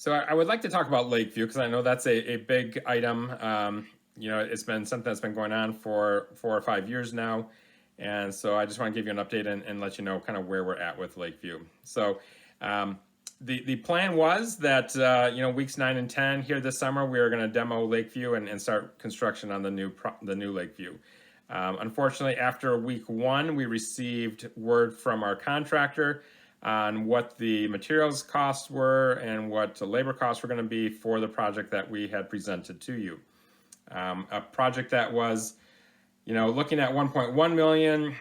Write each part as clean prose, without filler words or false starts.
So I would like to talk about Lakeview because I know that's a big item. It's been something that's been going on for 4 or 5 years now. And so I just want to give you an update and let you know kind of where we're at with Lakeview. So um, the plan was that, weeks 9 and 10 here this summer, we were going to demo Lakeview and start construction on the new Lakeview. Unfortunately, after week 1, we received word from our contractor on what the materials costs were and what the labor costs were going to be for the project that we had presented to you. A project that was, looking at 1.1 million,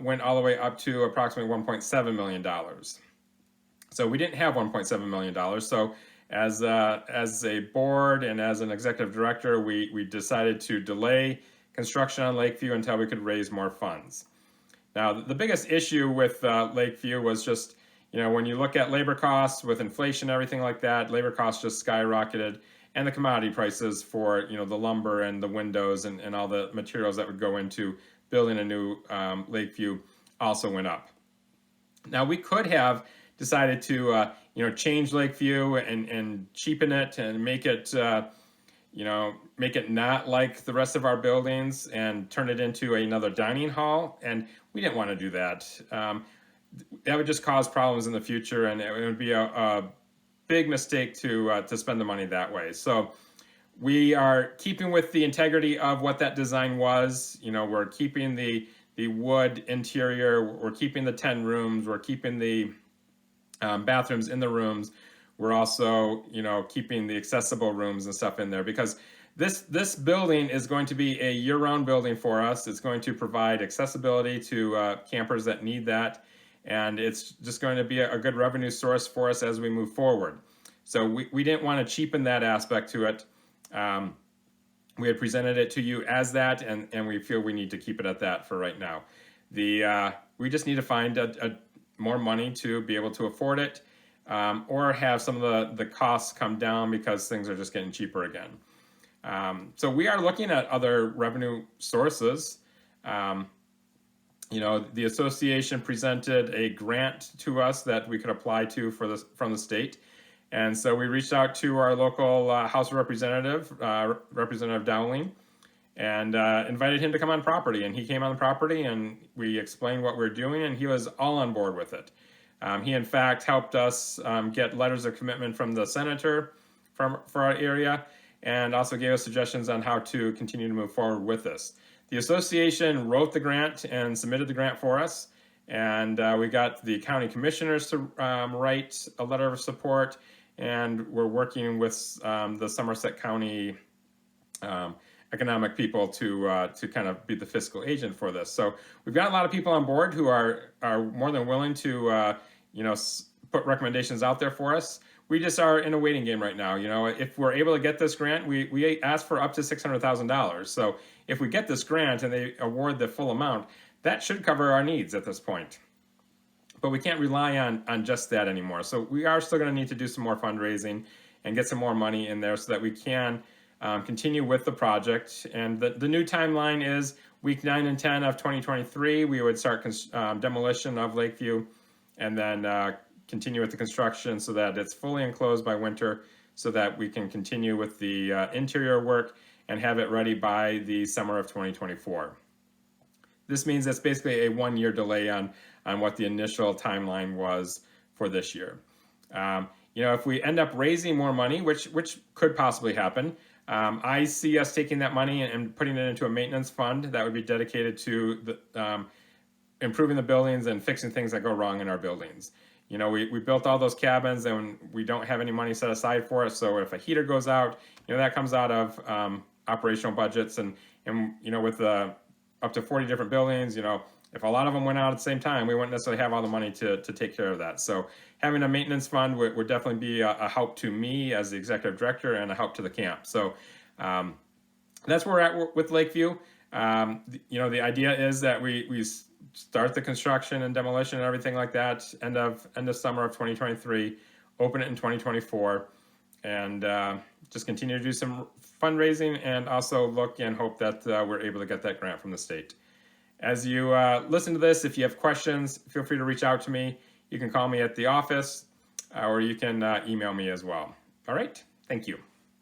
went all the way up to approximately 1.7 million dollars. So we didn't have 1.7 million dollars. So as a board and as an executive director, we decided to delay construction on Lakeview until we could raise more funds. Now, the biggest issue with Lakeview was just, when you look at labor costs with inflation, everything like that, labor costs just skyrocketed, and the commodity prices for, the lumber and the windows and all the materials that would go into building a new Lakeview also went up. Now, we could have decided to, change Lakeview and cheapen it and make it, make it not like the rest of our buildings and turn it into another dining hall. And we didn't want to do that. That would just cause problems in the future, and it would be a big mistake to spend the money that way. So we are keeping with the integrity of what that design was. We're keeping the wood interior. We're keeping the 10 rooms. We're keeping the bathrooms in the rooms. We're also, keeping the accessible rooms and stuff in there because this building is going to be a year-round building for us. It's going to provide accessibility to campers that need that, and it's just going to be a good revenue source for us as we move forward. So we didn't want to cheapen that aspect to it. We had presented it to you as that, and we feel we need to keep it at that for right now. We just need to find more money to be able to afford it. Or have some of the costs come down because things are just getting cheaper again. So we are looking at other revenue sources. The association presented a grant to us that we could apply to from the state. And so we reached out to our local House Representative, Representative Dowling, and invited him to come on property. And he came on the property and we explained what we're doing, and he was all on board with it. He, in fact, helped us get letters of commitment from the senator for our area, and also gave us suggestions on how to continue to move forward with this. The association wrote the grant and submitted the grant for us, and we got the county commissioners to write a letter of support, and we're working with the Somerset County economic people to kind of be the fiscal agent for this. So we've got a lot of people on board who are more than willing to put recommendations out there for us. We just are in a waiting game right now. If we're able to get this grant, we asked for up to $600,000. So if we get this grant and they award the full amount, that should cover our needs at this point. But we can't rely on just that anymore. So we are still going to need to do some more fundraising and get some more money in there so that we can continue with the project. And the new timeline is week 9 and 10 of 2023. We would start demolition of Lakeview, and then continue with the construction so that it's fully enclosed by winter, so that we can continue with the interior work and have it ready by the summer of 2024. This means it's basically a 1-year delay on what the initial timeline was for this year. If we end up raising more money, which could possibly happen, I see us taking that money and putting it into a maintenance fund that would be dedicated to improving the buildings and fixing things that go wrong in our buildings. We built all those cabins and we don't have any money set aside for it. So if a heater goes out, that comes out of operational budgets. And with up to 40 different buildings, if a lot of them went out at the same time, we wouldn't necessarily have all the money to take care of that. So having a maintenance fund would definitely be a help to me as the executive director and a help to the camp. So that's where we're at with Lakeview. The idea is that we start the construction and demolition and everything like that end of summer of 2023, open it in 2024, and just continue to do some fundraising and also look and hope that we're able to get that grant from the state. As you listen to this, if you have questions, feel free to reach out to me. You can call me at the office or you can email me as well. All right. Thank you.